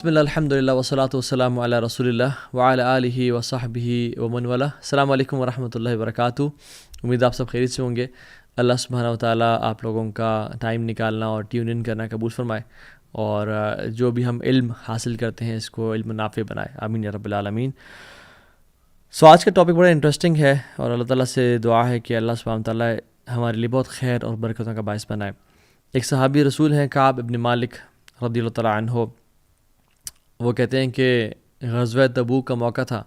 بسم اللہ الحمد للہ وصلاۃ والسلام علی رسول اللہ وعلی آلہ وصحبہ ومن والہ. السلام علیکم ورحمۃ اللہ وبرکاتہ. امید آپ سب خیریت سے ہوں گے. اللہ سبحانہ وتعالیٰ آپ لوگوں کا ٹائم نکالنا اور ٹیون ان کرنا قبول فرمائے، اور جو بھی ہم علم حاصل کرتے ہیں اس کو علم نافع بنائے. آمین یا رب العالمین. آج کا ٹاپک بڑا انٹرسٹنگ ہے، اور اللہ تعالیٰ سے دعا ہے کہ اللہ سبحانہ وتعالیٰ ہمارے لیے بہت خیر اور برکتوں کا باعث بنائے. ایک صحابی رسول ہیں کعب ابن مالک رضی اللہ تعالیٰ عنہ. وہ کہتے ہیں کہ غزوہ تبوک کا موقع تھا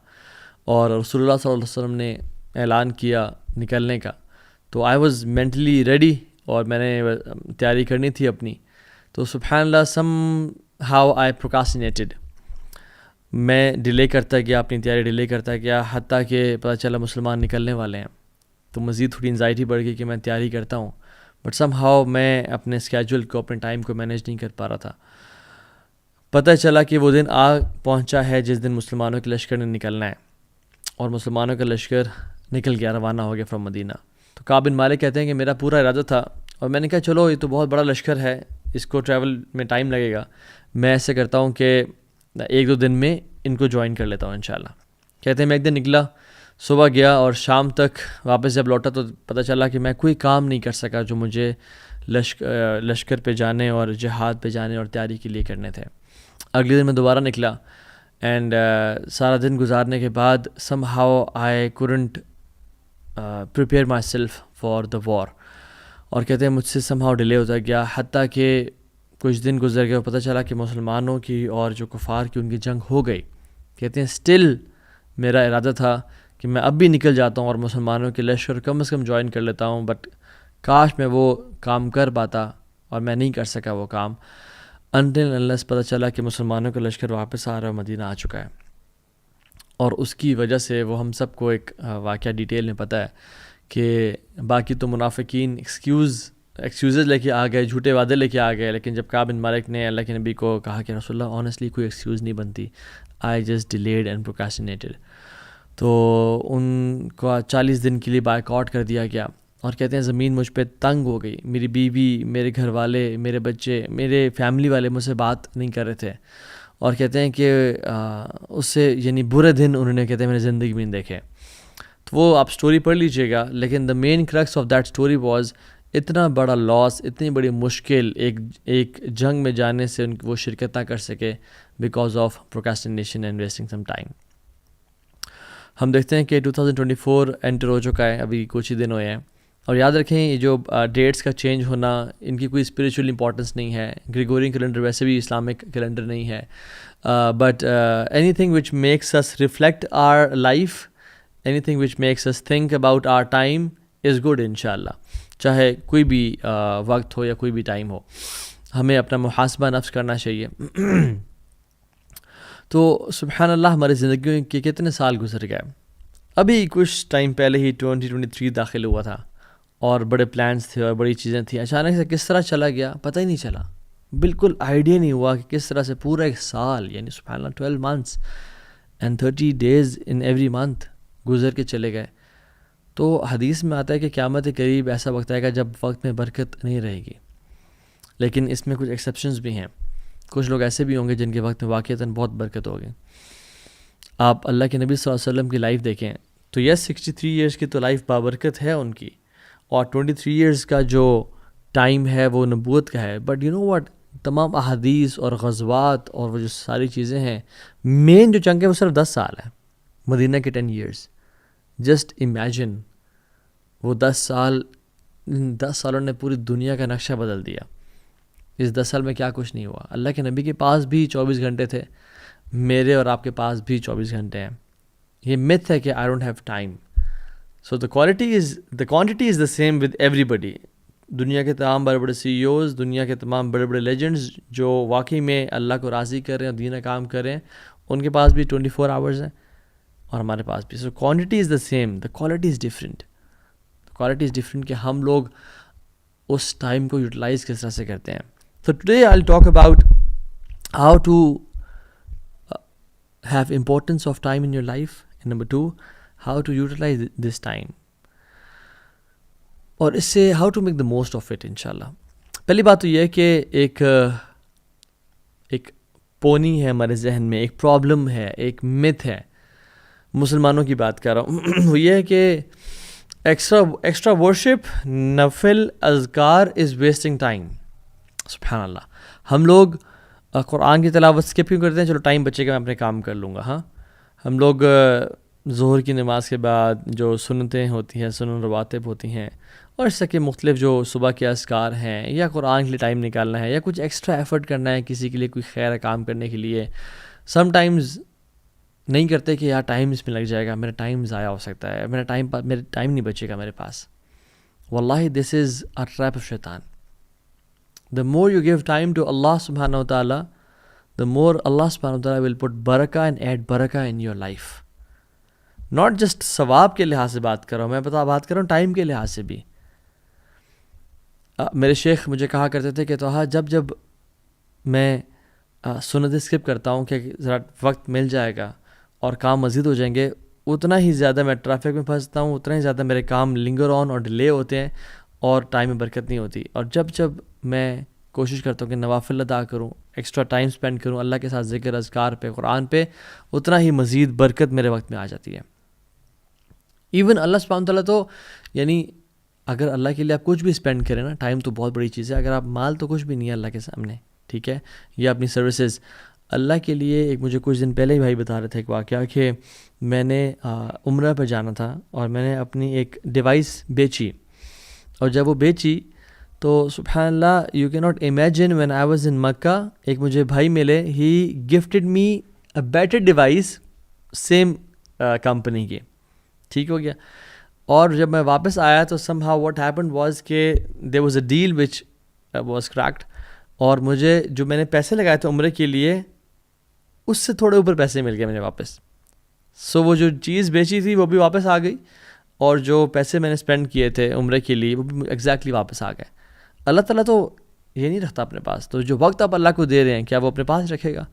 اور رسول اللہ صلی اللہ علیہ وسلم نے اعلان کیا نکلنے کا. تو آئی واز مینٹلی ریڈی اور میں نے تیاری کرنی تھی اپنی. تو سبحان اللہ سم ہاؤ آئی پروکاسٹینیٹڈ. میں ڈیلے کرتا گیا، اپنی تیاری ڈیلے کرتا گیا، حتیٰ کہ پتہ چلا مسلمان نکلنے والے ہیں. تو مزید تھوڑی انزائٹی بڑھ گئی کہ میں تیاری کرتا ہوں، بٹ سم ہاؤ میں اپنے اسکیجول کو، اپنے ٹائم کو مینیج نہیں کر پا رہا تھا. پتہ چلا کہ وہ دن آ پہنچا ہے جس دن مسلمانوں کے لشکر نے نکلنا ہے، اور مسلمانوں کا لشکر نکل گیا، روانہ ہو گیا فرام مدینہ. تو کعب بن مالک کہتے ہیں کہ میرا پورا ارادہ تھا، اور میں نے کہا چلو یہ تو بہت بڑا لشکر ہے، اس کو ٹریول میں ٹائم لگے گا، میں ایسے کرتا ہوں کہ ایک دو دن میں ان کو جوائن کر لیتا ہوں انشاءاللہ. کہتے ہیں میں ایک دن نکلا، صبح گیا اور شام تک واپس جب لوٹا تو پتہ چلا کہ میں کوئی کام نہیں کر سکا جو مجھے لشکر پہ جانے اور جہاد پہ جانے اور تیاری کے لیے کرنے تھے. اگلے دن میں دوبارہ نکلا، اینڈ سارا دن گزارنے کے بعد some how I couldn't prepare myself for the war. اور کہتے ہیں مجھ سے سم ہاؤ ڈیلے ہوتا گیا، حتیٰ کہ کچھ دن گزر گئے اور پتہ چلا کہ مسلمانوں کی اور جو کفار کی ان کی جنگ ہو گئی. کہتے ہیں اسٹل میرا ارادہ تھا کہ میں اب بھی نکل جاتا ہوں اور مسلمانوں کے لشکر کم از کم جوائن کر لیتا ہوں، بٹ کاش میں وہ کام کر پاتا، اور میں نہیں کر سکا وہ کام. انٹل انلیس پتہ چلا کہ مسلمانوں کا لشکر واپس آ رہا ہے، مدینہ آ چکا ہے. اور اس کی وجہ سے وہ ہم سب کو ایک واقعہ ڈیٹیل میں پتہ ہے کہ باقی تو منافقین ایکسکیوزز لے کے آ گئے، جھوٹے وعدے لے کے آ گئے، لیکن جب کعب بن مالک نے اللہ کے نبی کو کہا کہ رسول اللہ آنیسٹلی کوئی ایکسکیوز نہیں بنتی، آئی جسٹ ڈیلیڈ اینڈ پروکاسٹینیٹڈ، تو ان کو 40 دن کے لیے بائیک آؤٹ کر دیا گیا. اور کہتے ہیں زمین مجھ پہ تنگ ہو گئی، میری بیوی، میرے گھر والے، میرے بچے، میرے فیملی والے مجھ سے بات نہیں کر رہے تھے. اور کہتے ہیں کہ اس سے یعنی برے دن انہوں نے کہتے ہیں میری زندگی میں نہیں دیکھے. تو وہ آپ سٹوری پڑھ لیجئے گا، لیکن the main crux of that story was اتنا بڑا لاس، اتنی بڑی مشکل ایک جنگ میں جانے سے وہ شرکت نہ کر سکے because of procrastination and wasting some time. ہم دیکھتے ہیں کہ 2024 انٹر ہو چکا ہے، ابھی کچھ ہی دن ہوئے ہیں. اور یاد رکھیں یہ جو ڈیٹس کا چینج ہونا، ان کی کوئی اسپریچول امپورٹنس نہیں ہے. گریگورین کیلنڈر ویسے بھی اسلامک کیلنڈر نہیں ہے، but anything which makes us reflect our life, anything which makes us think about our time is good انشاءاللہ. چاہے کوئی بھی وقت ہو یا کوئی بھی ٹائم ہو، ہمیں اپنا محاسبہ نفس کرنا چاہیے. تو سبحان اللہ ہماری زندگی کے کتنے سال گزر گئے. ابھی کچھ ٹائم پہلے ہی 2023 داخل ہوا تھا، اور بڑے پلانس تھے اور بڑی چیزیں تھیں. اچانک سے کس طرح چلا گیا پتہ ہی نہیں چلا، بالکل آئیڈیا نہیں ہوا کہ کس طرح سے پورا ایک سال، یعنی سبحان اللہ 12 months and 30 days in every month گزر کے چلے گئے. تو حدیث میں آتا ہے کہ قیامت قریب ایسا وقت آئے گا جب وقت میں برکت نہیں رہے گی. لیکن اس میں کچھ ایکسیپشنز بھی ہیں. کچھ لوگ ایسے بھی ہوں گے جن کے وقت میں واقعتاً بہت برکت ہوگی. آپ اللہ کے نبی صلی اللہ علیہ وسلم کی لائف دیکھیں تو یس 63 ایئرس کی تو لائف بابرکت ہے ان کی، اور 23 ایئرس کا جو ٹائم ہے وہ نبوت کا ہے. بٹ یو نو واٹ، تمام احادیث اور غزوات اور وہ جو ساری چیزیں ہیں، مین جو چنک ہے وہ صرف 10 سال ہے. مدینہ کے 10 years. جسٹ امیجن وہ 10 سالوں نے پوری دنیا کا نقشہ بدل دیا. اس 10 سال میں کیا کچھ نہیں ہوا. اللہ کے نبی کے پاس بھی 24 گھنٹے تھے، میرے اور آپ کے پاس بھی 24 گھنٹے ہیں. یہ myth ہے کہ I don't have time. So the quantity is the same with everybody. دنیا کے تمام بڑے بڑے CEOs، دنیا کے تمام بڑے بڑے لیجنڈز جو واقعی میں اللہ کو راضی کر رہے ہیں اور دین کام کر رہے ہیں، ان کے پاس بھی 24 hours ہیں اور ہمارے پاس بھی. So quantity is the same, the quality is different. The quality is different کہ ہم لوگ اس ٹائم کو یوٹیلائز کس طرح سے کرتے ہیں. So today I'll talk about how to have importance of time in your life, and number 2, how to utilize this time, اور اس سے how to make the most of it انشاءاللہ. پہلی بات تو یہ ہے کہ ایک پونی ہے ہمارے ذہن میں، ایک پرابلم ہے، ایک مت ہے، مسلمانوں کی بات کر رہا ہوں، وہ یہ ہے کہ ایکسٹرا ورشپ، نفل اذکار از ویسٹنگ ٹائم. سبحان اللہ. ہم لوگ قرآن کی تلاوت اسکپ کیوں کرتے ہیں؟ چلو ٹائم بچے گا، میں اپنے کام کر لوں گا. ہاں، ہم لوگ ظہر کی نماز کے بعد جو سنتیں ہوتی ہیں، سنن رواتب ہوتی ہیں، اور اس طرح کے مختلف جو صبح کے اذکار ہیں، یا قرآن کے لیے ٹائم نکالنا ہے، یا کچھ ایکسٹرا ایفرٹ کرنا ہے کسی کے لیے، کوئی خیر کام کرنے کے لیے، سم ٹائمز نہیں کرتے کہ یار ٹائم اس میں لگ جائے گا، میرا ٹائم ضائع ہو سکتا ہے، میرا ٹائم نہیں بچے گا میرے پاس. واللہ دس از اے ٹریپ آف شیطان. The more you give time to Allah subhanahu wa ta'ala, the more Allah subhanahu wa ta'ala will put barakah and add barakah in your life. Not just ثواب کے لحاظ سے بات کر رہا ہوں، میں بات کر رہا ہوں ٹائم کے لحاظ سے بھی. میرے شیخ مجھے کہا کرتے تھے کہ توہا جب میں سنت اسکپ کرتا ہوں کہ ذرا وقت مل جائے گا اور کام مزید ہو جائیں گے، اتنا ہی زیادہ میں ٹریفک میں پھنستا ہوں، اتنا ہی زیادہ میرے کام لنگر آن اور ڈیلے ہوتے ہیں، اور ٹائم میں برکت نہیں ہوتی. اور جب میں کوشش کرتا ہوں کہ نوافل ادا کروں، ایکسٹرا ٹائم سپینڈ کروں اللہ کے ساتھ ذکر اذکار پہ، قرآن پہ، اتنا ہی مزید برکت میرے وقت میں آ جاتی ہے. ایون اللہ سبحانہ وتعالیٰ تو یعنی اگر اللہ کے لیے آپ کچھ بھی اسپینڈ کریں نا، ٹائم تو بہت بڑی چیز ہے. اگر آپ مال تو کچھ بھی نہیں ہے اللہ کے سامنے، ٹھیک ہے، یا اپنی سروسز اللہ کے لیے. ایک مجھے کچھ دن پہلے ہی بھائی بتا رہے تھے ایک واقعہ کہ میں نے عمرہ پہ جانا تھا، اور میں نے اپنی ایک ڈیوائس بیچی، اور جب وہ بیچی تو سبحان اللہ you can not imagine when I was in Mecca, ایک مجھے بھائی ملے، he gifted me a better device same company کی. ٹھیک ہو گیا. اور جب میں واپس آیا تو somehow what happened was کہ there was a deal which was cracked, اور مجھے جو میں نے پیسے لگائے تھے عمرے کے لیے اس سے تھوڑے اوپر پیسے مل گئے مجھے واپس. سو وہ جو چیز بیچی تھی وہ بھی واپس آ گئی، اور جو پیسے میں نے اسپینڈ کیے تھے عمرے کے لیے وہ بھی ایگزیکٹلی واپس آ گئے. اللہ تعالیٰ تو یہ نہیں رکھتا اپنے پاس، تو جو وقت آپ اللہ کو دے رہے ہیں کیا وہ اپنے پاس رکھے گا؟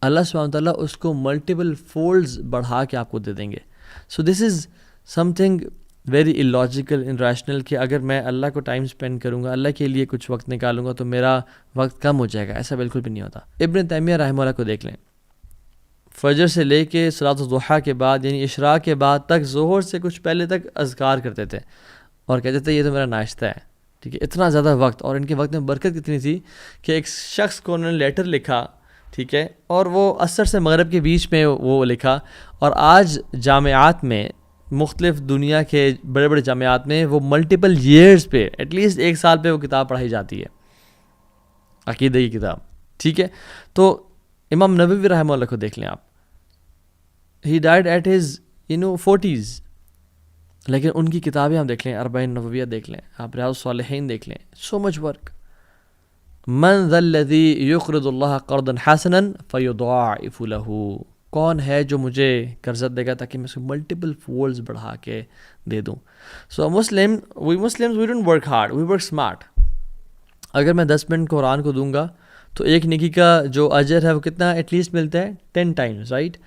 اللہ سبحانہ وتعالیٰ اس کو ملٹیپل فولڈز بڑھا کے آپ کو دے دیں گے. So this is something very illogical irrational کہ اگر میں اللہ کو ٹائم اسپینڈ کروں گا، اللہ کے لیے کچھ وقت نکالوں گا تو میرا وقت کم ہو جائے گا. ایسا بالکل بھی نہیں ہوتا. ابن تیمیہ رحمہ اللہ کو دیکھ لیں، فجر سے لے کے صلاۃ الضحیٰ کے بعد یعنی اشراق کے بعد تک، ظہر سے کچھ پہلے تک اذکار کرتے تھے، اور کہتے تھے یہ تو میرا ناشتہ ہے. ٹھیک ہے، اتنا زیادہ وقت، اور ان کے وقت میں برکت کتنی تھی کہ ایک شخص کو انہوں نے لیٹر لکھا، ٹھیک ہے، اور وہ عصر سے مغرب کے بیچ میں وہ لکھا. اور آج جامعات میں، مختلف دنیا کے بڑے بڑے جامعات میں وہ ملٹیپل ایئرز پہ، ایٹ لیسٹ 1 سال پہ وہ کتاب پڑھائی جاتی ہے، عقیدہ کی کتاب. ٹھیک ہے. تو امام نووی رحمہ اللہ کو دیکھ لیں آپ، ہی ڈائڈ ایٹ ہز 40s، لیکن ان کی کتابیں ہم دیکھ لیں، 40 نوویہ دیکھ لیں آپ، ریاض الصالحین دیکھ لیں، سو مچ ورک. من ذا الذی یقرض اللہ قرضا حسنا فیضاعف له، کون ہے جو مجھے قرض دے گا تاکہ میں اس کو ملٹیپل فولڈز بڑھا کے دے دوں. So we Muslims we don't work hard, we work smart. اگر میں 10 منٹ قرآن کو دوں گا تو ایک نیکی کا جو اجر ہے وہ کتنا ایٹ لیسٹ ملتا ہے 10 ٹائمز، رائٹ.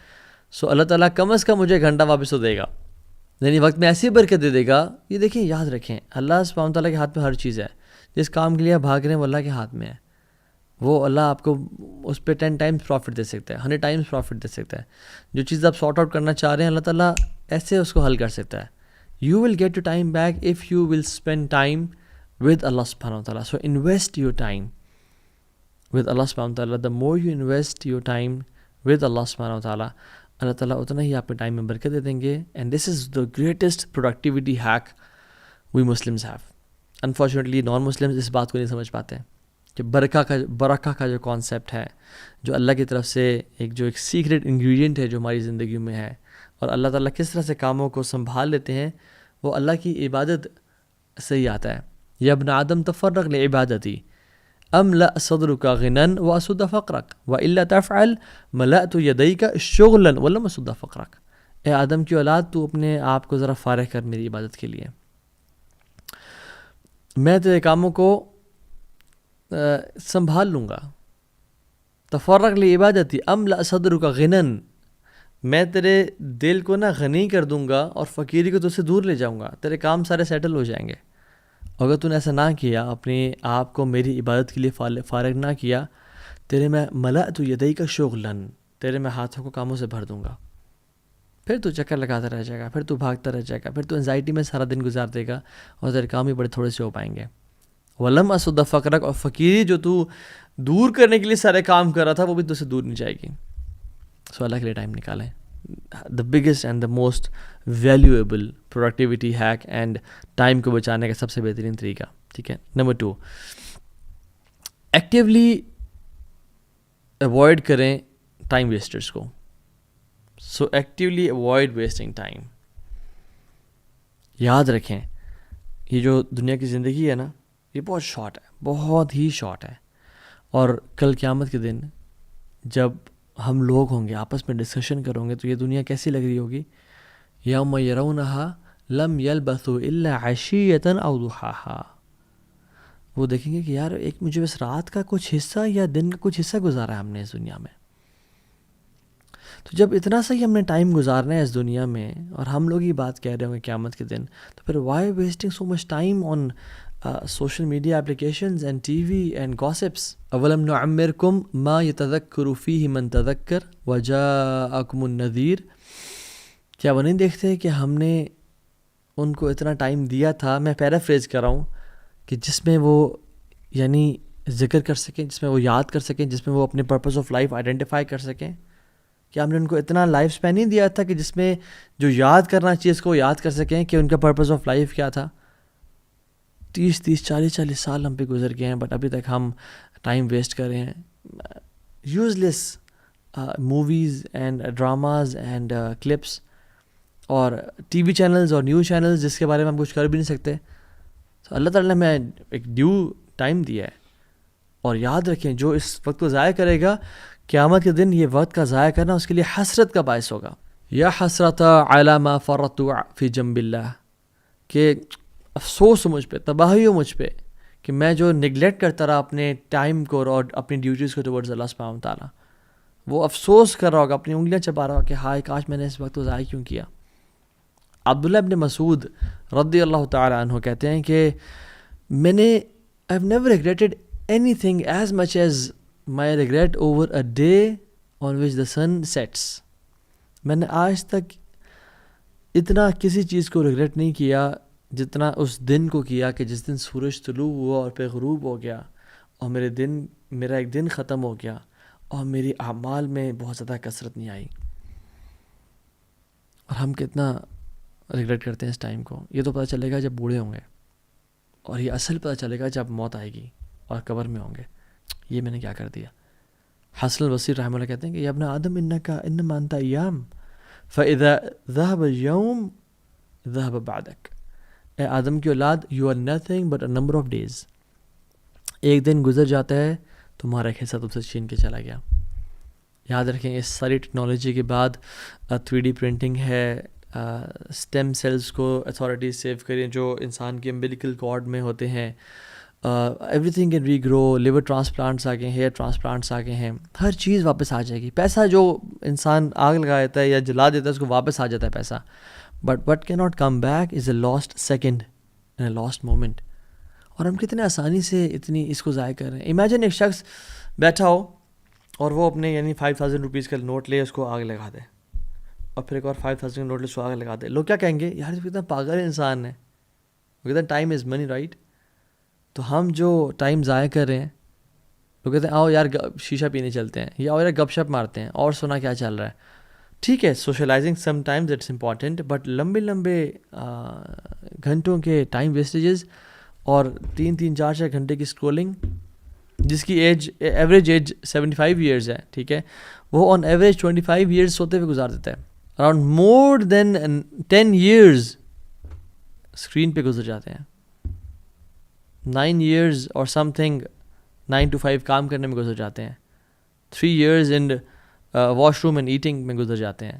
سو اللہ تعالیٰ کم از کم مجھے گھنٹہ واپس تو دے گا، یعنی وقت میں ایسی برکت دے دے گا. یہ دیکھیں، یاد رکھیں، اللہ سبحانہ تعالیٰ کے ہاتھ میں ہر چیز ہے. جس کام کے لیے آپ بھاگ رہے ہیں وہ اللہ کے ہاتھ میں ہے. وہ اللہ آپ کو اس پہ 10 ٹائمز پروفٹ دے سکتا ہے، 100 ٹائمز پروفٹ دے سکتا ہے. جو چیز آپ سارٹ آؤٹ کرنا چاہ رہے ہیں اللہ تعالیٰ ایسے اس کو حل کر سکتا ہے. You will get your time back if you will spend time with Allah سبحانہ تعالیٰ. So invest your time with Allah سبحانہ تعالیٰ. The more you invest your time with Allah سبحانہ تعالیٰ، اللہ تعالیٰ اتنا ہی آپ کے ٹائم میں برکت دے دیں گے. And this is the greatest productivity hack we Muslims have. Unfortunately non Muslims اس بات کو نہیں سمجھ پاتے کہ برکہ کا جو کانسیپٹ ہے، جو اللہ کی طرف سے ایک سیکریٹ انگریڈینٹ ہے جو ہماری زندگی میں ہے، اور اللہ تعالیٰ کس طرح سے کاموں کو سنبھال لیتے ہیں، وہ اللہ کی عبادت سے ہی آتا ہے. یا ابن آدم تفرغ لعبادتی املأ صدرک غنا واسد فقرک والا تفعل ملأت یدیک شغلا ولم اسد فقرک. اے آدم کی اولاد، تو اپنے آپ کو ذرا فارغ کر میری عبادت کے لیے، میں تیرے کاموں کو سنبھال لوں گا. تفرغ لعبادتی املأ صدرک غنا، میں تیرے دل کو نا غنی کر دوں گا اور فقیری کو تو سے دور لے جاؤں گا، تیرے کام سارے سیٹل ہو جائیں گے. اگر تو نے ایسا نہ کیا، اپنے آپ کو میری عبادت کے لیے فارغ نہ کیا، تیرے میں ملأت یدیک شغلا، تیرے میں ہاتھوں کو کاموں سے بھر دوں گا. پھر تو چکر لگاتا رہ جائے گا، پھر تو بھاگتا رہ جائے گا، پھر تو انزائٹی میں سارا دن گزار دے گا اور تیرے کام ہی بڑے تھوڑے سے ہو پائیں گے. ولم اسد فقرک، اور فقیری جو تو دور کرنے کے لیے سارے کام کر رہا تھا وہ بھی تو سے دور نہیں جائے گی. سو اللہ کے لیے ٹائم نکالیں. The biggest and the most valuable productivity hack and time کو بچانے کا سب سے بہترین طریقہ. ٹھیک ہے. نمبر 2، ایکٹیولی اوائڈ کریں ٹائم ویسٹرس کو. سو ایکٹیولی اوائڈ ویسٹنگ ٹائم. یاد رکھیں یہ جو دنیا کی زندگی ہے نا، یہ بہت شارٹ ہے، بہت ہی شارٹ ہے. اور کل قیامت کے دن جب ہم لوگ ہوں گے آپس میں ڈسکشن کروں گے تو یہ دنیا کیسی لگ رہی ہوگی. یوم یرونہا لم یلبثوا الا عشیۃ او ضحاہا. وہ دیکھیں گے کہ یار ایک مجھے بس رات کا کچھ حصہ یا دن کا کچھ حصہ گزارا ہے ہم نے اس دنیا میں. تو جب اتنا سا ہی ہم نے ٹائم گزارنا ہے اس دنیا میں اور ہم لوگ ہی بات کہہ رہے ہوں گے قیامت کے دن، تو پھر why wasting so much time on social media applications and T V and gossips. اولم نعمرکم ما یتذکر فیہ من تذکر وجاءکم النذیر. کیا وہ نہیں دیکھتے کہ ہم نے ان کو اتنا ٹائم دیا تھا، میں پیرافریز کر رہا ہوں، کہ جس میں وہ یعنی ذکر کر سکیں، جس میں وہ یاد کر سکیں، جس میں وہ اپنے پرپز آف لائف آئیڈینٹیفائی کر سکیں. کہ ہم نے ان کو اتنا لائف اسپین نہیں دیا تھا کہ جس میں جو یاد کرنا چاہیے اس کو یاد کر سکیں کہ ان کا پرپز آف لائف کیا تھا. 30 سال ہم پہ گزر گئے ہیں، بٹ ابھی تک ہم ٹائم ویسٹ کر رہے ہیں use less movies and dramas and clips اور ٹی وی چینلز اور نیوز چینلز جس کے بارے میں ہم کچھ کر بھی نہیں سکتے. تو اللہ تعالیٰ نے ہمیں ایک ڈیو ٹائم دیا ہے. اور یاد رکھیں جو اس وقت کو ضائع کرے گا قیامت کے دن یہ وقت کا ضائع کرنا اس کے لیے حسرت کا باعث ہوگا. یا حسرت علی ما فرطت فی جنب اللہ، کہ افسوس ہو مجھ پہ، تباہی ہو مجھ پہ کہ میں جو نگلیکٹ کرتا رہا اپنے ٹائم کو اور اپنی ڈیوٹیز کو ٹورڈز اللہ سبحانہ وتعالیٰ. وہ افسوس کر رہا ہوگا، اپنی انگلیاں چبا رہا ہوگا کہ ہائے کاش میں نے اس وقت کو ضائع کیوں کیا. عبداللہ ابن مسعود رضی اللہ تعالیٰ عنہ کہتے ہیں کہ میں نے I have never regretted anything as much as my regret over a day on which the sun sets. میں نے آج تک اتنا کسی چیز کو ریگریٹ نہیں کیا جتنا اس دن کو کیا کہ جس دن سورج طلوع ہوا اور پھر غروب ہو گیا اور میرا ایک دن ختم ہو گیا اور میری اعمال میں بہت زیادہ کثرت نہیں آئی. اور ہم کتنا ریگریٹ کرتے ہیں اس ٹائم کو. یہ تو پتہ چلے گا جب بوڑھے ہوں گے، اور یہ اصل پتہ چلے گا جب موت آئے گی اور قبر میں ہوں گے یہ میں نے کیا کر دیا. حسن البصری رحمہ اللہ کہتے ہیں کہ یا ابن آدم انما انت ایام فاذا ذهب اليوم ذهب بعدك. اے آدم کی اولاد you are nothing but a number of days. ایک دن گزر جاتا ہے تمہارا ایک حصہ تم سے چھین کے چلا گیا. یاد رکھیں اس ساری ٹیکنالوجی کے بعد 3D پرنٹنگ ہے، اسٹیم سیلز کو اتھارٹیز سیو کریں جو انسان کے امبلیکل کارڈ میں ہوتے ہیں. Everything can regrow. Liver transplants آ گئے ہیں، ہیئر ٹرانسپلانٹس آ گئے ہیں. ہر چیز واپس آ جائے گی. پیسہ جو انسان آگ لگا دیتا ہے یا جلا دیتا ہے اس کو واپس آ جاتا ہے پیسہ. بٹ وٹ کی not come back is a last second and a last moment. اور ہم کتنے آسانی سے اتنی اس کو ضائع کر رہے ہیں. امیجن ایک شخص بیٹھا ہو اور وہ اپنے یعنی 5000 روپیز کا نوٹ لے اس کو آگ لگا دے، اور پھر ایک اور 5000 کا نوٹ لے اس کو آگ لگا دے. لوگ کیا کہیں گے؟ یار کتنا پاگل انسان ہے. وہ کہتے ہیں ٹائم از منی رائٹ. تو ہم جو ٹائم ضائع کر رہے ہیں، لوگ کہتے ہیں آؤ یار شیشہ پینے چلتے ہیں، یا آؤ یار گپ شپ مارتے ہیں اور سنا کیا چل رہا ہے. ٹھیک ہے socializing sometimes it's important, but لمبے گھنٹوں کے ٹائم ویسٹیجز اور 3 4 گھنٹے کی اسکرولنگ، جس کی ایوریج ایج 75 ایئرز ہے، ٹھیک ہے، وہ آن ایوریج 25 ایئرز سوتے ہوئے گزار دیتا ہے. اراؤنڈ مور دین 10 ایئرز اسکرین پہ گزر جاتے ہیں. 9 ایئرز اور سم تھنگ 9 to 5 کام کرنے میں گزر جاتے ہیں. 3 years in wash room and eating میں گزر جاتے ہیں.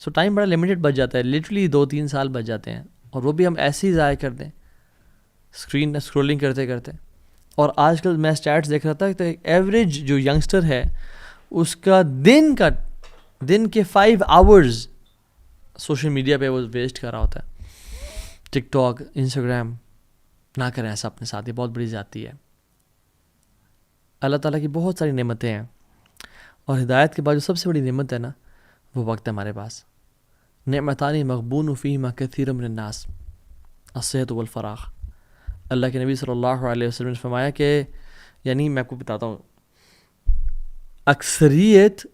سو ٹائم بڑا لمیٹڈ بچ جاتا ہے. لٹرلی 2-3 سال بچ جاتے ہیں، اور وہ بھی ہم ایسے ہی ضائع کر دیں اسکرین اسکرولنگ کرتے کرتے. اور آج کل میں اسٹیٹس دیکھ رہا تھا کہ ایوریج جو ینگسٹر ہے اس کا دن کے 5 آورز سوشل میڈیا پہ وہ ویسٹ کر رہا ہوتا ہے. ٹک ٹاک، انسٹاگرام. نہ کریں ایسا اپنے ساتھ، یہ بہت بڑی زیادتی ہے. اللہ تعالیٰ کی بہت ساری نعمتیں ہیں، اور ہدایت کے بعد جو سب سے بڑی نعمت ہے نا وہ وقت ہے ہمارے پاس. نعمتان مغبون فیہما کثیر من الناس الصحت والفراغ. اللہ کے نبی صلی اللہ علیہ وسلم نے فرمایا کہ یعنی میں آپ کو بتاتا ہوں، اکثریت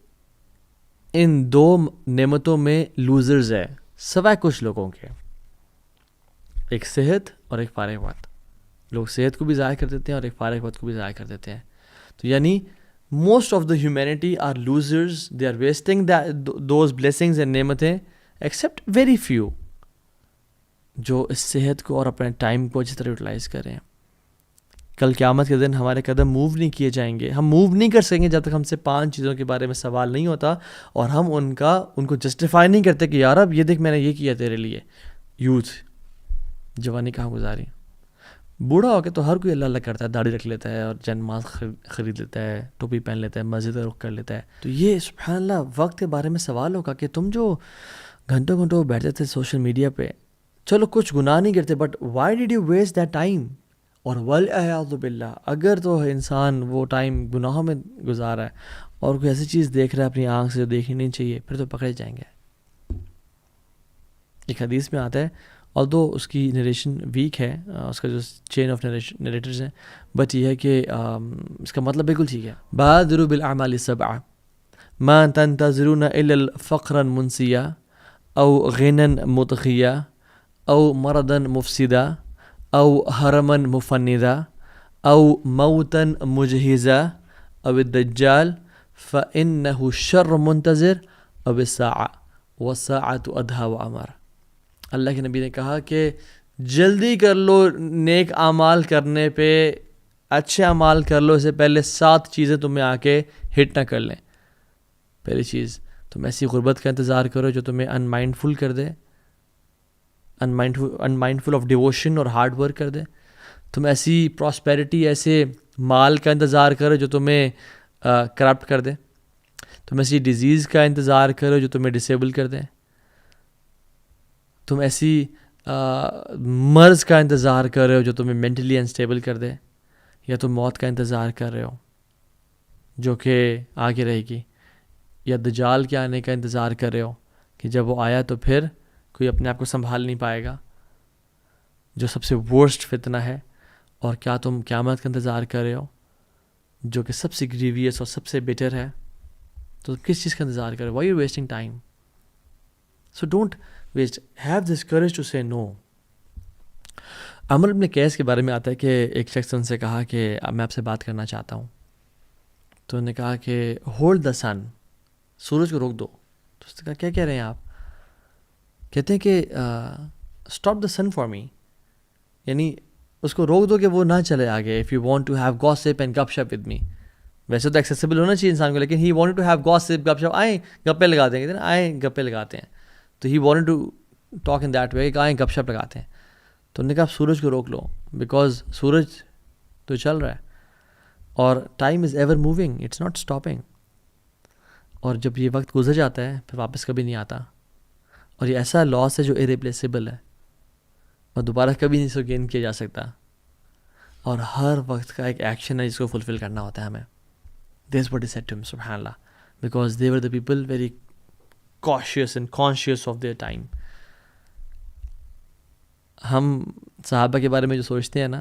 ان دو نعمتوں میں لوزرز ہے سوائے کچھ لوگوں کے. ایک صحت اور ایک فارغ وقت. لوگ صحت کو بھی ضائع کر دیتے ہیں اور ایک فارغ وقت کو بھی ضائع کر دیتے ہیں. تو یعنی most of the humanity are losers, they are wasting those blessings and نعمتیں، ایکسیپٹ ویری فیو جو اس صحت کو اور اپنے ٹائم کو اچھی طرح یوٹیلائز کریں. کل قیامت کے دن ہمارے قدم موو نہیں کیے جائیں گے. ہم موو نہیں کر سکیں گے جب تک ہم سے 5 چیزوں کے بارے میں سوال نہیں ہوتا اور ہم ان کو جسٹیفائی نہیں کرتے کہ یار اب یہ دیکھ میں نے یہ کیا تیرے لیے. یوتھ، جوانی کہاں گزاری. بوڑھا ہو کے تو ہر کوئی اللہ اللہ کرتا ہے، داڑھی رکھ لیتا ہے اور جن ماز خرید لیتا ہے، ٹوپی پہن لیتا ہے، مسجد رخ کر لیتا ہے. تو یہ سبحان اللہ وقت کے بارے میں سوال ہوگا کہ تم جو گھنٹوں گھنٹوں بیٹھتے تھے سوشل میڈیا پہ، چلو کچھ گناہ نہیں کرتے، but why did you waste that time? اور والعیاذ باللہ اگر تو انسان وہ ٹائم گناہوں میں گزارا ہے اور کوئی ایسی چیز دیکھ رہا ہے اپنی آنکھ سے جو دیکھنی نہیں چاہیے، پھر تو پکڑے جائیں گے. ایک حدیث میں آتا ہے، although اس کی نریشن ویک ہے، اس کا جو چین آف نریٹرز ہیں، بٹ یہ ہے کہ اس کا مطلب بالکل ٹھیک ہے. بادروا بالاعمال السبع ما تنتظرون الا الفقرا منسیا او غنا مطغیا او مرضا مفسدا او حرما مفندا او موتا مجہزا او الدجال فانه شر منتظر او الساعة والساعة ادہا وامر. اللہ کے نبی نے کہا کہ جلدی کر لو نیک اعمال کرنے پہ، اچھے اعمال کر لو، اس سے پہلے 7 چیزیں تمہیں آ کے ہٹ نہ کر لیں. پہلی چیز، تم ایسی غربت کا انتظار کرو جو تمہیں ان مائنڈفل کر دے، ان مائنڈفل آف ڈیووشن اور ہارڈ ورک کر دے. تم ایسی پراسپیرٹی، ایسے مال کا انتظار کرو جو تمہیں کرپٹ کر دے. تم ایسی ڈیزیز کا انتظار کرو جو تمہیں ڈسیبل کر دے. تم ایسی مرض کا انتظار کر رہے ہو جو تمہیں مینٹلی انسٹیبل کر دے. یا تم موت کا انتظار کر رہے ہو جو کہ آگے رہے گی. یا دجال کے آنے کا انتظار کر رہے ہو کہ جب وہ آیا تو پھر کوئی اپنے آپ کو سنبھال نہیں پائے گا، جو سب سے ورسٹ فتنہ ہے. اور کیا تم قیامت کا انتظار کر رہے ہو جو کہ سب سے گریویس اور سب سے بیٹر ہے؟ تو کس چیز کا انتظار کر رہے ہو؟ Why you wasting time? So don't waste, have this courage to say no. عمر بن قیس کے بارے میں آتا ہے کہ ایک شخص ان سے کہا کہ میں آپ سے بات کرنا چاہتا ہوں. تو انہوں نے کہا کہ ہولڈ دا سن، سورج کو روک دو. تو اس نے کہا کیا کہہ رہے ہیں آپ؟ کہتے ہیں کہ stop the sun for me, یعنی اس کو روک دو کہ وہ نہ چلے آگے. If you want to have gossip and گپ شپ ود می، ویسے تو ایکسیسیبل ہونا چاہیے انسان کو، لیکن he wanted to have gossip گپ شپ، آئیں گپے لگاتے ہیں، آئیں گپے لگاتے ہیں. تو he wanted to talk in that way کہ آئیں گپ شپ لگاتے ہیں. تو انہوں نے کہا آپ سورج کو روک لو، بیکاز سورج تو چل رہا ہے اور time is ever moving, it's not stopping. اور جب یہ وقت گزر جاتا ہے پھر واپس کبھی نہیں آتا. اور یہ ایسا لاس ہے جو ارریپلیسیبل ہے اور دوبارہ کبھی نہیں اس کو گین کیا جا سکتا. اور ہر وقت کا ایک ایکشن ہے جس کو فلفل کرنا ہوتا ہے ہمیں. This what is said to ہم، سبحان اللہ، because they were the people very cautious and conscious of their time. ہم صحابہ کے بارے میں جو سوچتے ہیں نا،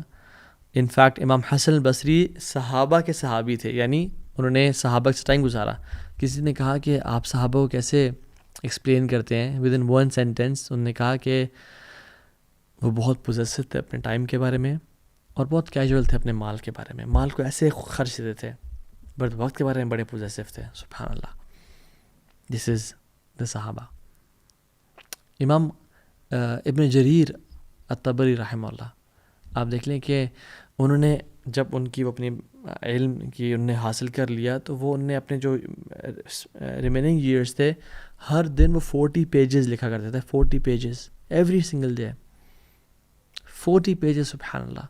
انفیکٹ امام حسن البصری صحابہ کے صحابی تھے، یعنی انہوں نے صحابہ سے ٹائم گزارا. کسی نے کہا کہ آپ صحابہ کو کیسے ایکسپلین کرتے ہیں ود ان 1 sentence؟ انہوں نے کہا کہ وہ بہت پوزیسو تھے اپنے ٹائم کے بارے میں اور بہت کیجول تھے اپنے مال کے بارے میں. مال کو ایسے خرچ دیتے تھے، بٹ وقت کے بارے میں بڑے پوزیسو تھے. سبحان اللہ، دس از دا صحابہ. امام ابن جریر الطبری رحمہ اللہ، آپ دیکھ لیں کہ انہوں نے جب ان کی وہ اپنی علم کی انہوں نے حاصل کر لیا تو وہ انہوں نے اپنے جو ریمیننگ ایئرس تھے ہر دن وہ 40 پیجز لکھا کرتے تھے. 40 pages every single day, 40 pages, سبحان اللہ.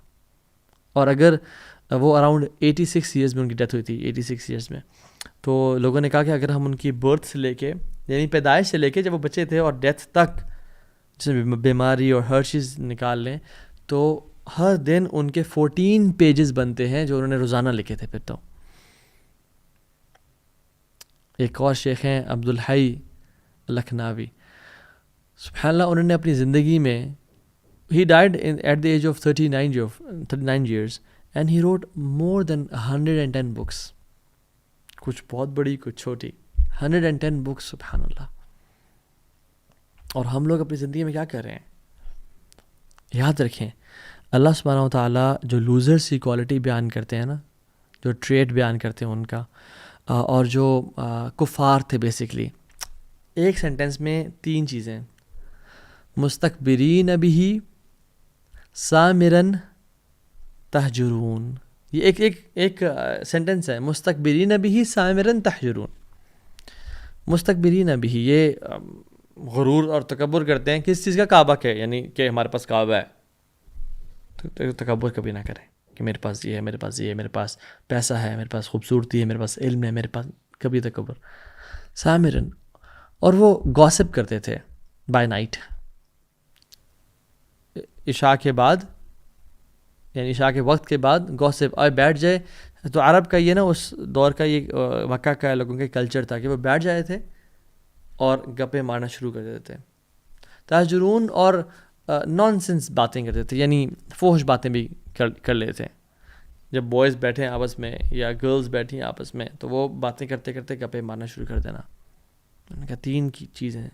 اور اگر وہ اراؤنڈ 86 ایئرز میں ان کی ڈیتھ ہوئی تھی، 86 ایئرز میں. تو لوگوں نے کہا کہ اگر ہم ان کی برتھ سے لے کے، یعنی پیدائش سے لے کے جب وہ بچے تھے اور ڈیتھ تک، جس میں بیماری اور ہر چیز نکال لیں، تو ہر دن ان کے 14 پیجز بنتے ہیں جو انہوں نے روزانہ لکھے تھے. پھر تو ایک اور شیخ ہیں عبدالحی لکھناوی، سبحان اللہ، انہوں نے اپنی زندگی میں he died at the age of 39 years and he wrote more than 110 books. کچھ بہت بڑی کچھ چھوٹی، 110 books، سبحان اللہ. اور ہم لوگ اپنی زندگی میں کیا کر رہے ہیں؟ یاد رکھیں اللہ سبحانہ و تعالیٰ جو لوزرس کی کوالٹی بیان کرتے ہیں نا، جو ٹریٹ بیان کرتے ہیں ان کا، اور جو کفار تھے بیسکلی، ایک سینٹنس میں 3 چیزیں: مستکبرین بہ، سامرن، تہجرون. یہ ایک سینٹنس ہے، مستکبرین بہ سامرن تہجرون. مستکبرین بہ، یہ غرور اور تکبر کرتے ہیں کس چیز کا؟ کعبہ کے، یعنی کہ ہمارے پاس کعبہ ہے. تو تکبر کبھی نہ کریں کہ میرے پاس یہ ہے، میرے پاس یہ ہے، میرے پاس پیسہ ہے، میرے پاس خوبصورتی ہے، میرے پاس علم ہے، میرے پاس، کبھی تکبر. سامرن، اور وہ گوسپ کرتے تھے بائی نائٹ، عشاء کے بعد، یعنی عشاء کے وقت کے بعد گوسپ آئے بیٹھ جائے. تو عرب کا یہ نا اس دور کا یہ مکہ کا لوگوں کا کلچر تھا کہ وہ بیٹھ جائے تھے اور گپے مارنا شروع کر دیتے تھے. تاجرون، اور نان سینس باتیں کرتے تھے، یعنی فحش باتیں بھی کر لیتے تھے. جب بوائز بیٹھے ہیں آپس میں یا گرلز بیٹھی ہیں آپس میں تو وہ باتیں کرتے کرتے گپے مارنا شروع کر دینا. انہوں نے کہا 3 چیزیں ہیں،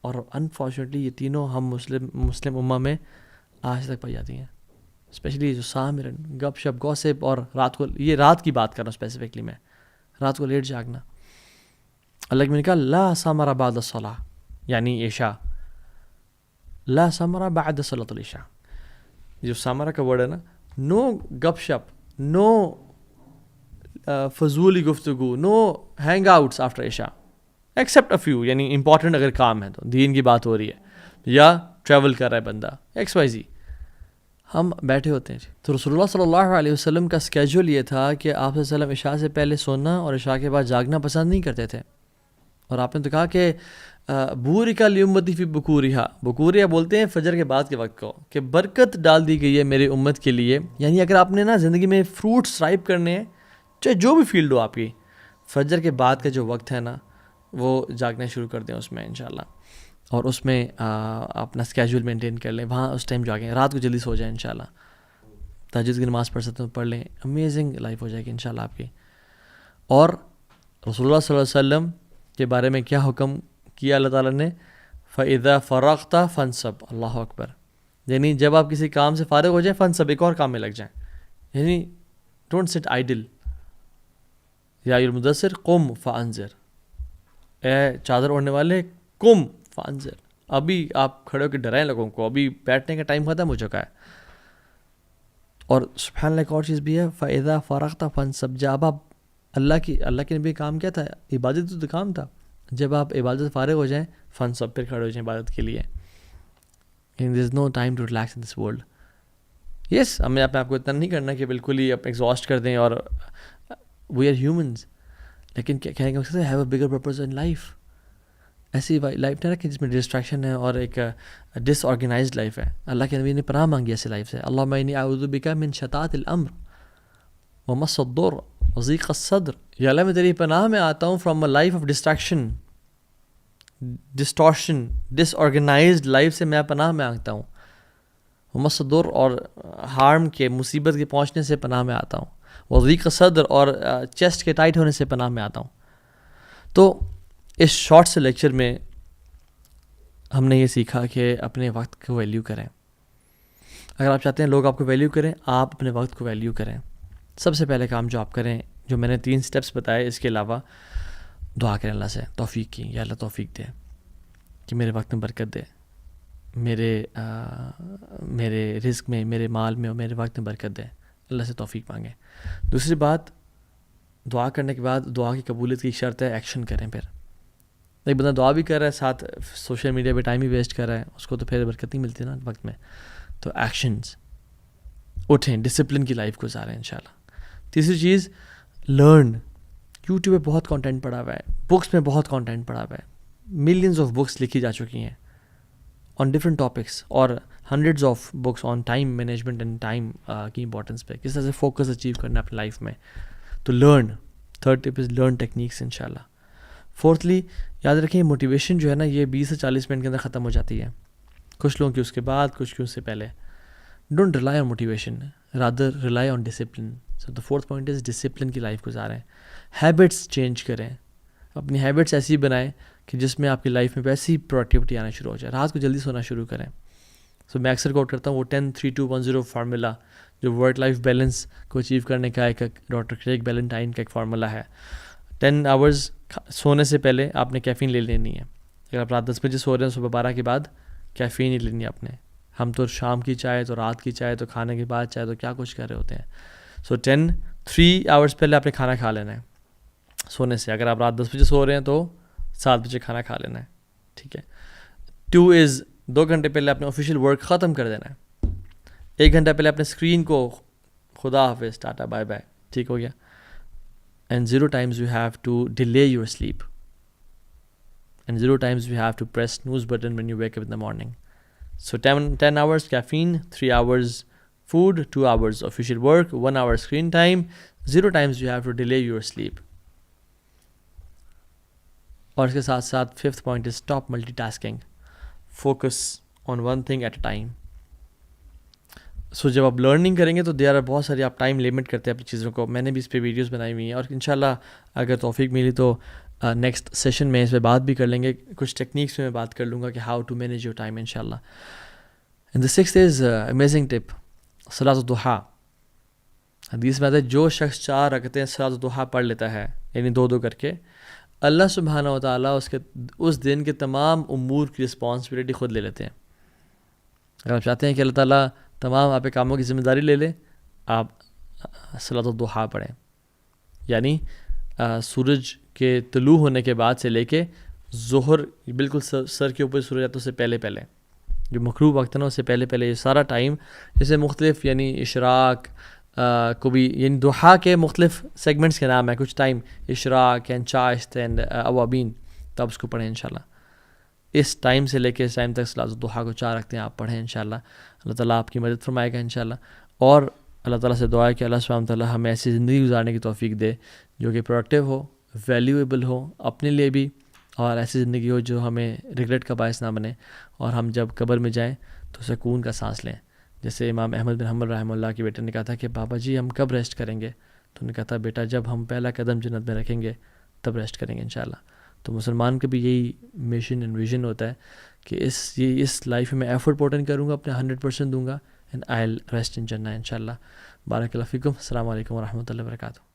اور انفارچونیٹلی یہ تینوں ہم مسلم امہ میں آج تک پائی جاتی ہیں. اسپیشلی جو سامرن، گپ شپ، گوسپ، اور رات کو، یہ رات کی بات کر رہا ہوں اسپیسیفکلی میں، رات کو لیٹ جاگنا. اللہ نے کہا لا ثمر بعد الصلاۃ، یعنی عشاء، لا ثمر بعد صلاۃ العشاء. جو ثمرہ کا ورڈ ہے نا، نو گپ شپ، نو فضولی گفتگو، نو ہینگ آؤٹس آفٹر عشاء ایکسیپٹ اے فیو، یعنی امپورٹنٹ اگر کام ہے تو، دین کی بات ہو رہی ہے یا ٹریول کر رہا ہے بندہ XYZ، ہم بیٹھے ہوتے ہیں. تو رسول اللہ صلی اللہ علیہ وسلم کا اسکیجول یہ تھا کہ آپ صلی اللہ علیہ وسلم عشاء سے پہلے سونا اور عشاء کے بعد جاگنا پسند نہیں کرتے تھے. اور آپ نے تو کہا کہ بورک لامتی فی بکورہا، بکوریا بولتے ہیں فجر کے بعد کے وقت کو، کہ برکت ڈال دی گئی ہے میری امت کے لیے. یعنی اگر آپ نے نا زندگی میں فروٹس رائپ کرنے ہیں، چاہے جو بھی فیلڈ ہو آپ کی، فجر کے بعد کا جو وقت ہے نا وہ جاگنا شروع کر دیں اس میں انشاءاللہ، اور اس میں اپنا اسکیجول مینٹین کر لیں، وہاں اس ٹائم جاگیں، رات کو جلدی سو جائیں انشاءاللہ. تہجد کی نماز پڑھ سکتے ہیں پڑھ لیں، امیزنگ لائف ہو جائے گی انشاءاللہ آپ کی. اور رسول اللہ صلی اللہ علیہ وسلم کے بارے میں کیا حکم کیا اللہ تعالیٰ نے؟ فَإِذَا فَرَغْتَ فَانْصَبْ، اللہ اکبر. یعنی جب آپ کسی کام سے فارغ ہو جائیں، فَانْصَبْ، ایک اور کام میں لگ جائیں. یعنی ڈونٹ سٹ آئیڈل. یا المدثر قم فانذر، اے چادر اوڑھنے والے قم فانذر، ابھی آپ کھڑے ہو کے ڈرائیں لوگوں کو، ابھی بیٹھنے کا ٹائم ختم ہو چکا ہے. اور سبحان اللہ ایک اور چیز بھی ہے، فَإِذَا فَرَغْتَ فَانْصَبْ، جب آپ اللہ کے نبی کام کیا تھا؟ عبادت تو کام تھا. جب آپ عبادت سے فارغ ہو جائیں، فانصب، پھر کھڑے ہو جائیں عبادت کے لیے. There is no time to relax in this world. Yes, ہمیں آپ کو اتنا نہیں کرنا کہ بالکل ہی آپ ایگزاسٹ کر دیں، اور وی آر ہیومنز، لیکن کیا کہنے کا مقصد ہے have a bigger purpose in life. ایسی لائف نہ رکھیں جس میں ڈسٹریکشن ہے اور ایک ڈس آرگنائزڈ لائف ہے. اللہ کے نبی نے پناہ مانگی ایسی لائف سے. اللہم انی اعوذ بک من شتات الامر ومس الضر وضیق الصدر. یا اللہ میں تیری پناہ میں آتا ہوں from a life of distraction, distortion, disorganized life سے میں پناہ میں آتا ہوں. ومس الضر، اور ہارم کے، مصیبت کے پہنچنے سے پناہ میں آتا ہوں. وضیق الصدر، اور چیسٹ کے ٹائٹ ہونے سے پناہ میں آتا ہوں. تو اس شارٹ سے لیکچر میں ہم نے یہ سیکھا کہ اپنے وقت کو ویلیو کریں. اگر آپ چاہتے ہیں لوگ آپ کو ویلیو کریں، آپ اپنے وقت کو ویلیو کریں. سب سے پہلے کام جو آپ کریں، جو میں نے 3 سٹیپس بتائے، اس کے علاوہ دعا کریں اللہ سے توفیق کی. یا اللہ توفیق دے کہ میرے وقت میں برکت دے، میرے رزق میں، میرے مال میں اور میرے وقت میں برکت دے. اللہ سے توفیق مانگیں. دوسری بات، دعا کرنے کے بعد دعا کی قبولیت کی شرط ہے ایکشن کریں. پھر ایک بندہ دعا بھی کر رہا ہے، ساتھ سوشل میڈیا پہ ٹائم بھی ویسٹ کر رہا ہے، اس کو تو پھر برکت نہیں ملتی نا وقت میں. تو ایکشنز، اٹھیں، ڈسپلن کی لائف گزاریں انشاءاللہ. تیسری چیز، لرن. یوٹیوب پہ بہت کانٹینٹ پڑا ہوا ہے، بکس میں بہت کانٹینٹ پڑا ہوا ہے، ملینز آف بکس لکھی جا چکی ہیں آن ڈفرنٹ ٹاپکس، اور hundreds of books on time management and time کی امپورٹنس پہ، کس طرح سے فوکس اچیو کرنا ہے اپنی لائف میں. تو learn. Third tip is learn techniques انشاءاللہ. فورتھلی یاد رکھیں موٹیویشن جو ہے نا یہ 20 سے 40 منٹ کے اندر ختم ہو جاتی ہے، کچھ لوگوں کی اس کے بعد، کچھ کی اس سے پہلے. Don't rely on motivation, rather rely on discipline. So the fourth point is discipline کی لائف گزاریں، ہیبٹس چینج کریں، اپنی ہیبٹس ایسی بنائیں کہ جس میں آپ کی لائف میں ویسی پروڈکٹیوٹی آنا شروع ہو جائے. رات کو جلدی سونا شروع کریں. سو میں اکثر کوٹ کرتا ہوں وہ 10-3-2-1-0 فارمولا جو ورک لائف بیلنس کو اچیو کرنے کا ایک ڈاکٹر کریگ بیلنٹائن کا ایک فارمولا ہے. 10 آورز سونے سے پہلے آپ نے کیفین لے لینی ہے. اگر آپ رات 10 بجے سو رہے ہیں، صبح 12 کے بعد کیفین ہی لینی ہے آپ نے. ہم تو شام کی چائے، تو رات کی چائے، تو کھانے کے بعد چائے، تو کیا کچھ کر رہے ہوتے ہیں. سو 3 آورز پہلے آپ نے کھانا کھا لینا ہے سونے سے. اگر آپ رات 10 بجے سو رہے ہیں تو 7 بجے کھانا کھا لینا ہے، ٹھیک ہے. 2 از 2 گھنٹے پہلے آپ نے آفیشیل ورک ختم کر دینا ہے. 1 گھنٹہ پہلے اپنے اسکرین کو خدا حافظ، ٹاٹا بائے بائے، ٹھیک ہو گیا. And 0 times you have to delay your sleep. And 0 times you have to press snooze button when you wake up in the morning. So 10 hours caffeine, 3 hours food, 2 hours official work, 1 hour screen time. 0 times you have to delay your sleep. اور اس کے ساتھ ساتھ 5th point is stop multitasking. Focus on one thing at a time. سو جب آپ learning کریں گے تو بہت ساری آپ ٹائم لمٹ کرتے ہیں اپنی چیزوں کو. میں نے بھی اس پہ ویڈیوز بنائی ہوئی ہیں، اور انشاءاللہ اگر توفیق ملی تو نیکسٹ سیشن میں اس پہ بات بھی کر لیں گے. کچھ ٹیکنیکس میں بات کر لوں گا کہ how to manage your time انشاءاللہ. And the 6th is amazing tip, صلاۃ الضحیٰ. حدیث میں آتا ہے جو شخص 4 رکعتیں صلاۃ الضحیٰ پڑھ لیتا ہے، یعنی 2 کر کے، اللہ سبحانہ و تعالیٰ اس دن کے تمام امور کی رسپانسبلٹی خود لے لیتے ہیں. اگر آپ چاہتے ہیں کہ اللہ تعالیٰ تمام آپ کے کاموں کی ذمہ داری لے لے، آپ صلاۃ الضحیٰ پڑھیں. یعنی سورج کے طلوع ہونے کے بعد سے لے کے ظہر، بالکل سر کے اوپر سورج آتا ہے اس سے پہلے جو مغرب وقت ہے نا، اس سے پہلے یہ سارا ٹائم، جیسے مختلف یعنی اشراق کو بھی، یعنی ضحیٰ کے مختلف سیگمنٹس کے نام ہیں. کچھ ٹائم اشراق اینڈ چاشت اینڈ اوابین، تو آپ اس کو پڑھیں انشاءاللہ. اس ٹائم سے لے کے اس ٹائم تک صلاۃ الضحیٰ کو 4 رکھتے ہیں آپ پڑھیں انشاءاللہ. اللہ تعالیٰ آپ کی مدد فرمائے گا انشاءاللہ. اور اللہ تعالیٰ سے دعا ہے کہ اللہ سبحانہ تعالیٰ ہمیں ایسی زندگی گزارنے کی توفیق دے جو کہ پروڈکٹیو ہو، ویلیویبل ہو اپنے لیے بھی، اور ایسی زندگی ہو جو ہمیں ریگریٹ کا باعث نہ بنے، اور ہم جب قبر میں جائیں تو سکون کا سانس لیں. جیسے امام احمد بن حنبل رحمہ اللہ کے بیٹے نے کہا تھا کہ بابا جی ہم کب ریسٹ کریں گے؟ تو انہوں نے کہا تھا بیٹا جب ہم پہلا قدم جنت میں رکھیں گے تب ریسٹ کریں گے انشاءاللہ. تو مسلمان کا بھی یہی مشن اینڈ ویژن ہوتا ہے کہ اس لائف میں ایفرٹ پوٹ ان کروں گا، اپنے 100% دوں گا، and I will rest in جنہ انشاءاللہ. بارک اللہ فیکم. السلام علیکم ورحمۃ اللہ وبرکاتہ.